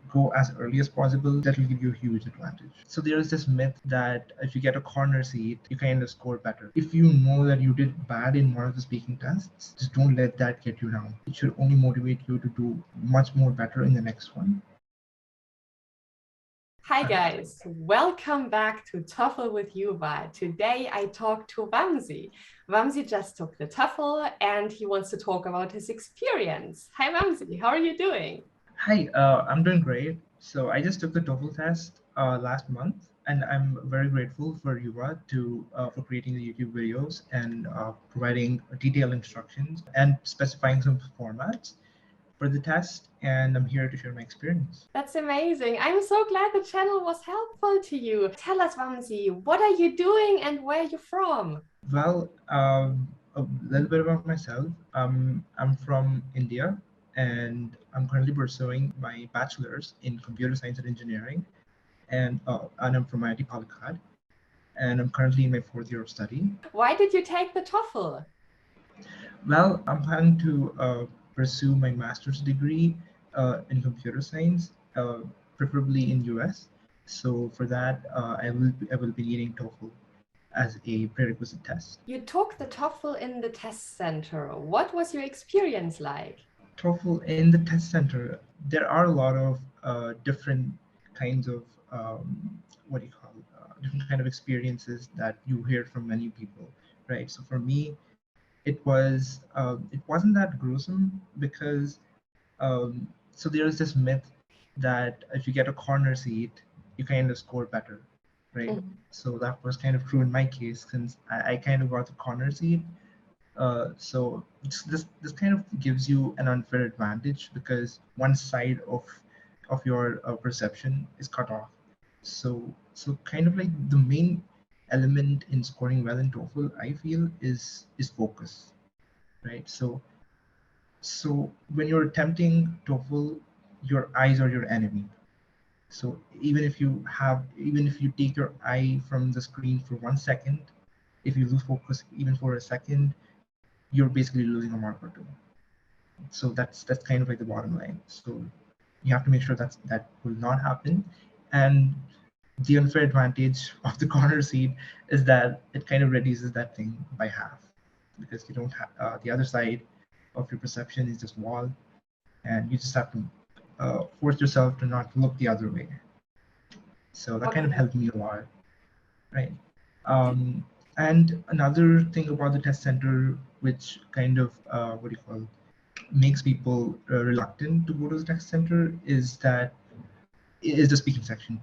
go as early as possible. That will give you a huge advantage. So there is this myth that if you get a corner seat, you kind of score better. If you know that you did bad in one of the speaking tests, just don't let that get you down. It should only motivate you to do much more better in the next one. Hi guys, welcome back to TOEFL with Juva. Today I talked to Vamsi. Vamsi just took the TOEFL and he wants to talk about his experience. Hi Vamsi, how are you doing? Hi, I'm doing great. So I just took the TOEFL test last month, and I'm very grateful for Juva for creating the YouTube videos and providing detailed instructions and specifying some formats for the test. And I'm here to share my experience. That's amazing. I'm so glad the channel was helpful to you. Tell us, Vamsi, what are you doing and where are you from? Well, a little bit about myself. I'm from India, and I'm currently pursuing my bachelor's in computer science and engineering, and I'm from IIT Palakkad, and I'm currently in my fourth year of study. Why did you take the TOEFL? Well, I'm planning to pursue my master's degree in computer science, preferably in US. So for that, I will be needing TOEFL as a prerequisite test. You took the TOEFL in the test center. What was your experience like? TOEFL in the test center, there are a lot of different kinds of what do you call different kind of experiences that you hear from many people, right? So for me, it wasn't that gruesome because so there is this myth that if you get a corner seat, you kind of score better, right? Mhm. So that was kind of true in my case since I kind of got the corner seat. So this kind of gives you an unfair advantage because one side of your perception is cut off. So kind of like the main element in scoring well in TOEFL, I feel, is focus, right? So when you're attempting TOEFL, your eyes are your enemy. So even if you take your eye from the screen for 1 second, if you lose focus even for a second, you're basically losing a mark or two. So that's kind of like the bottom line. So you have to make sure that will not happen. And the unfair advantage of the corner seat is that it kind of reduces that thing by half because you don't have the other side of your perception is just wall, and you just have to force yourself to not look the other way. So that kind of Okay. helped me a lot, right? Um, and another thing about the test center, which kind of what do you call makes people reluctant to go to the test center, is the speaking section.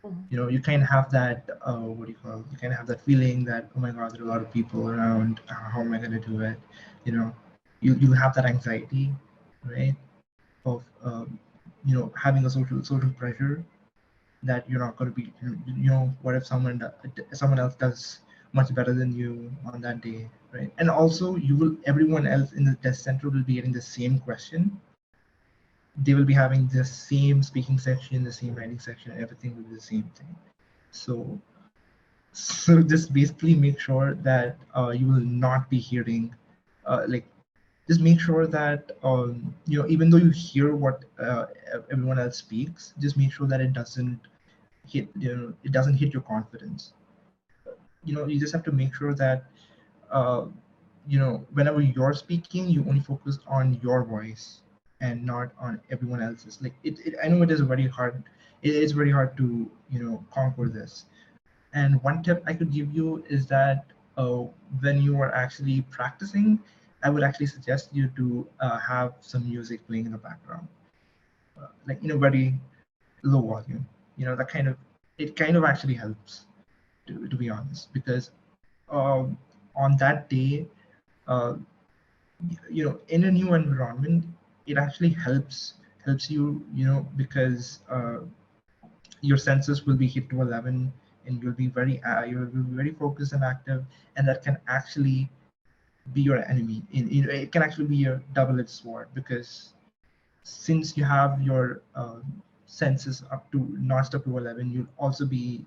Mhm. You know, you kind of have that what do you call you kind of have that feeling that, oh my god, there are a lot of people around, how am I going to do it, you know, you have that anxiety, right, of having a social pressure that you're not going to be, what if someone else does much better than you on that day, right? And also everyone else in the test center will be getting the same question. They will be having the same speaking section, the same writing section, everything will be the same thing. So just basically make sure that you will not be hearing like just make sure that even though you hear what everyone else speaks, just make sure that it doesn't hit your confidence. You just have to make sure that uh, whenever you're speaking, you only focus on your voice and not on everyone else's. Like I know it is very hard. It's very hard to conquer this. And one tip I could give you is that when you are actually practicing, I would actually suggest you to have some music playing in the background, like very low volume. That it kind of actually helps, to be honest, because um, on that day, uh, in a new environment, it actually helps you, because your senses will be hit to 11, and you'll be very focused and active, and that can actually be your enemy. It can actually be a double-edged sword, because since you have your senses notched up to 11, you'll also be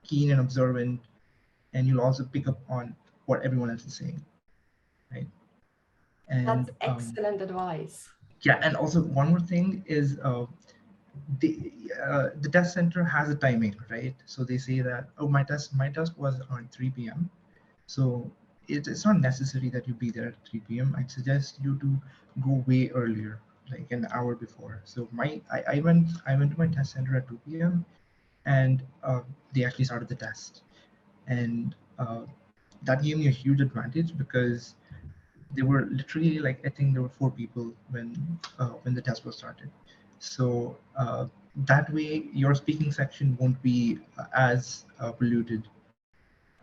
keen and observant, and you'll also pick up on what everyone else is saying, right? That's And excellent advice. yeah, and also one more thing is the test center has a timing, right? So they say that, oh, my test was on 3 p.m. So it's not necessary that you be there at 3 p.m. I suggest you to go way earlier, like an hour before. So I went to my test center at 2 p.m. and they actually started the test, and that gave me a huge advantage because there were literally, like, I think there were 4 people when the test was started. So that way your speaking section won't be as polluted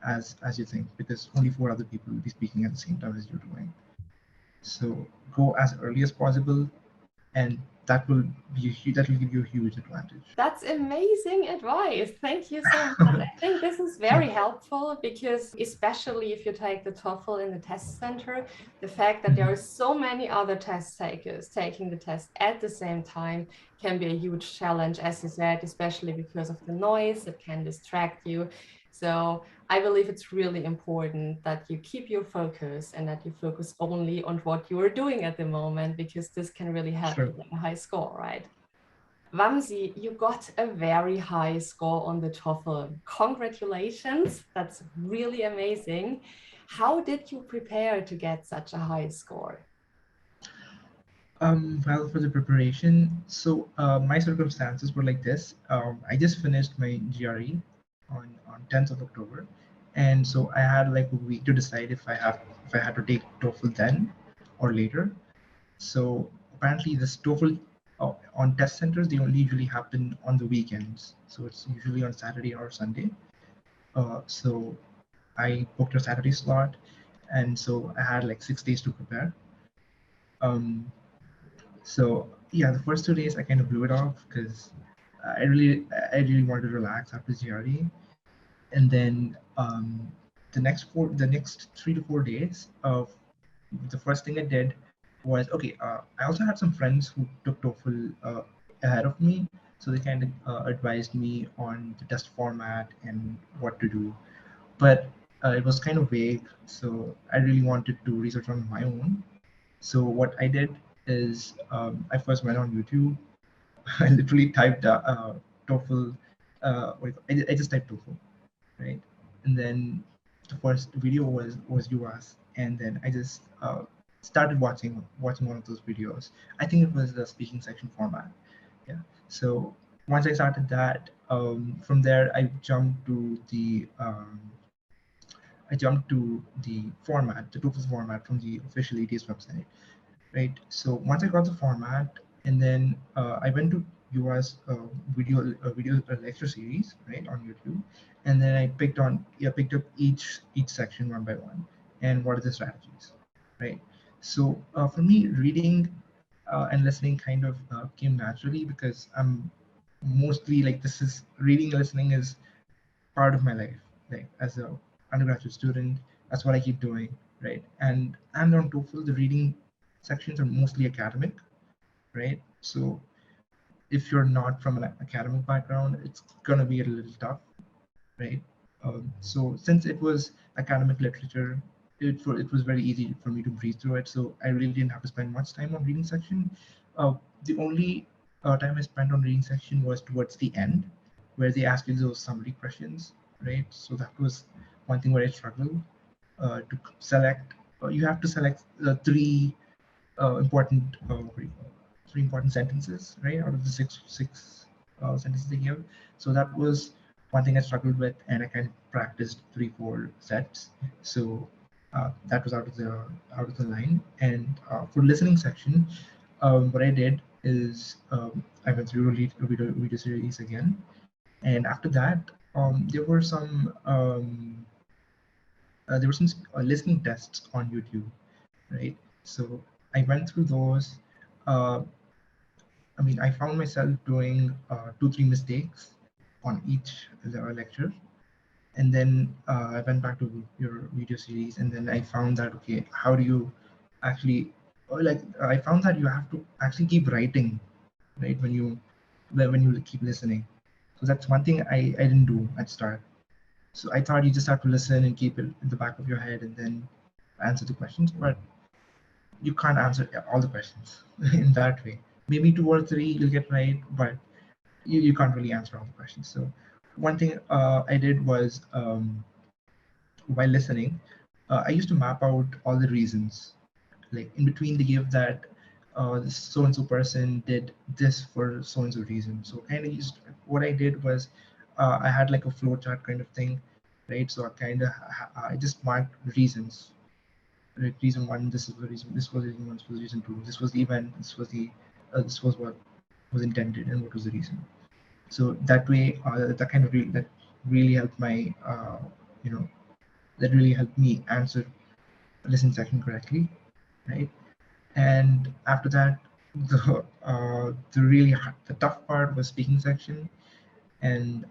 as you think, because only 4 other people will be speaking at the same time as you're doing. So go as early as possible, and that will give you a huge advantage. That's amazing advice. Thank you so much. I think this is very helpful because, especially if you take the TOEFL in the test center, the fact that there are so many other test takers taking the test at the same time can be a huge challenge, as you said, especially because of the noise that can distract you. So I believe it's really important that you keep your focus and that you focus only on what you are doing at the moment, because this can really help you Sure. get a high score, right? Vamsi, you got a very high score on the TOEFL. Congratulations. That's really amazing. How did you prepare to get such a high score? Well, for the preparation, so my circumstances were like this. I just finished my GRE on 10th of October, and so I had like a week to decide if I had to take TOEFL then or later. So apparently, this TOEFL on test centers, they only usually happen on the weekends. So it's usually on Saturday or Sunday. So I booked a Saturday slot, and so I had like 6 days to prepare. Um, So yeah, the first 2 days I kind of blew it off because I really wanted to relax after GRE, and then the next 3 to 4 days of the first thing I did was, okay. I also had some friends who took TOEFL ahead of me, so they kind of advised me on the test format and what to do, but it was kind of vague, so I really wanted to research on my own. So what I did is, I first went on YouTube. I literally typed TOEFL. I just typed TOEFL, right? And then the first video was Juva's, and then I just started watching one of those videos. I think it was the speaking section format. Yeah. So once I started that, from there I jumped to the format, the TOEFL format from the official ATS website, right? So once I got the format, and then I went to UA's video lecture series, right, on YouTube, and then I picked up each section one by one, and what are the strategies, right? So for me, reading and listening kind of came naturally because I'm mostly like, this is reading and listening is part of my life, like as a undergraduate student. That's what I keep doing, right? And on TOEFL, the reading sections are mostly academic, right? So if you're not from an academic background, it's gonna be a little tough, right? So since it was academic literature, it was very easy for me to breeze through it. So I really didn't have to spend much time on reading section. The only time I spent on reading section was towards the end, where they asked you those summary questions, right? So that was one thing where I struggled to select. You have to select three important three important sentences, right, out of the six sentences they give. So that was one thing I struggled with, and I kind of practiced 3-4 sets. So that was out of the line. And for listening section, what I did is, I went through a video series again, and after that, there were some listening tests on YouTube, right? So I went through those. Uh, I mean, I found myself doing 2-3 mistakes on each lecture, and then I went back to your video series, and then I found that, okay, how do you actually, like, I found that you have to actually keep writing, right, when you keep listening. So that's one thing I didn't do at start. So I thought you just have to listen and keep it in the back of your head and then answer the questions, but you can't answer all the questions in that way. Maybe 2 or 3 you'll get right, but you can't really answer all the questions. So one thing I did was, while listening, I used to map out all the reasons. Like in between, they give that this so and so person did this for so and so reason. So kind of used, what I did was, I had like a flow chart kind of thing, right? So I just marked reasons. Like reason one, this is the reason. This was reason one. This was reason two. This was the event. This was what was intended, and what was the reason. So that way, that really helped my, you know, that really helped me answer listen section correctly, right? And after that, the tough part was speaking section. And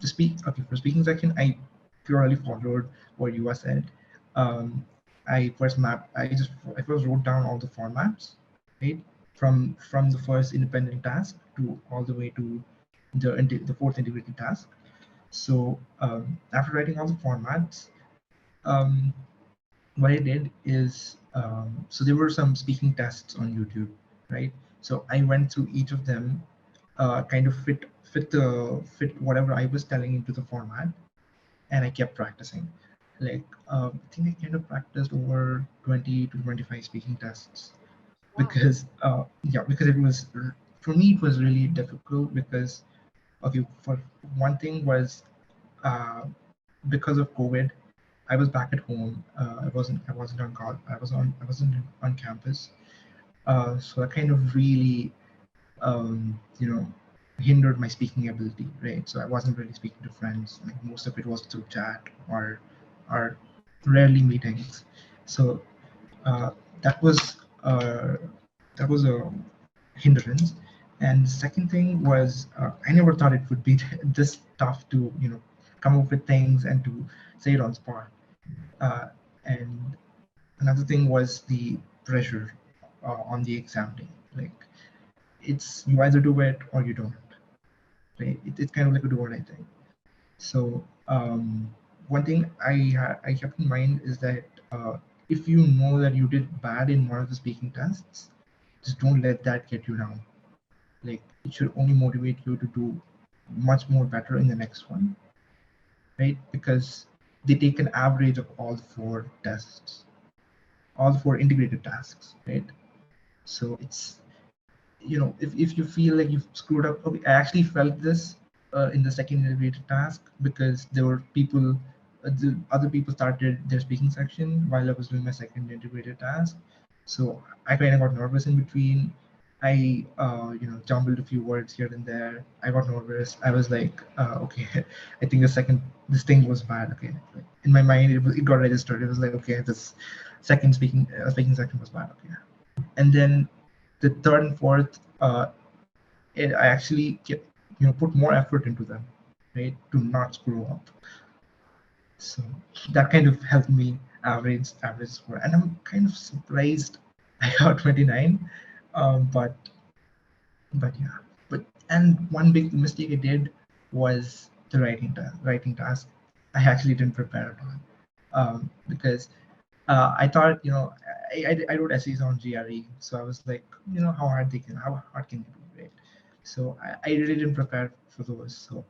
for speaking section, I purely followed what Yuva said. Um, I first wrote down all the formats, right? From the first independent task to all the way to the fourth integrated task. So after writing all the formats, um, what I did is, so there were some speaking tests on YouTube, right? So I went through each of them, kind of fit whatever I was telling into the format, and I kept practicing. Like I think I kind of practiced over 20 to 25 speaking tests, Wow. because it was, for me it was really difficult because, okay, for one thing was, uh, because of COVID, I was back at home. I wasn't on call. I wasn't on campus. So that kind of really, you know, hindered my speaking ability, right? So I wasn't really speaking to friends. Like most of it was through chat or rarely meetings. So uh, that was uh, that was a hindrance. And the second thing was, I never thought it would be this tough to, come up with things and to say it on spot. And another thing was the pressure on the exam day. Like, it's, you either do it or you don't, right? It's kind of like a do or die thing. So one thing I kept in mind is that, if you know that you did bad in one of the speaking tests, just don't let that get you down. Like, it should only motivate you to do much more better in the next one, right? Because they take an average of all four tests, all four integrated tasks, right? So it's, if you feel like you've screwed up, okay, I actually felt this in the second integrated task, because there were people, the other people started their speaking section while I was doing my second integrated task. So I kind of got nervous in between. I, jumbled a few words here and there. I got nervous. I was like, okay, I think this thing was bad. Okay, like, in my mind, it got registered. It was like, okay, this second speaking section was bad. Okay, and then the third and fourth, I actually put more effort into them, right, to not screw up. So that kind of helped me average score, and I'm kind of surprised I got 29. But yeah, and one big mistake I did was the writing task. I actually didn't prepare at all, because I thought, I wrote essays on GRE, so I was like, how hard can they be, right? So I really didn't prepare for those. So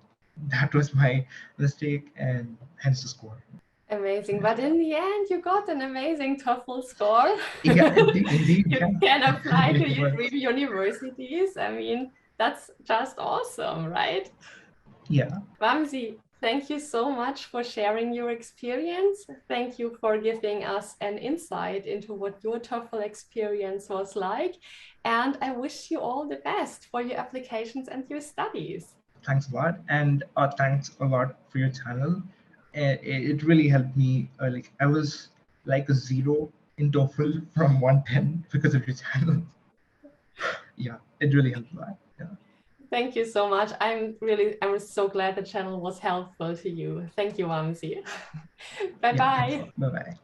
that was my mistake, and hence the score. Amazing. But in the end, you got an amazing TOEFL score. Yeah, indeed, You yeah. can apply to It your was. dream universities. I mean, that's just awesome, right? Yeah. Vamsi, thank you so much for sharing your experience. Thank you for giving us an insight into what your TOEFL experience was like. And I wish you all the best for your applications and your studies. Thanks a lot, and thanks a lot for your channel. It really helped me. Like, I was like a 0 in TOEFL from 110 because of your channel. Yeah, it really helped a lot. Yeah. Thank you so much. I'm so glad the channel was helpful to you. Thank you, Vamsi. Yeah, thanks a Bye-bye. lot. Bye bye.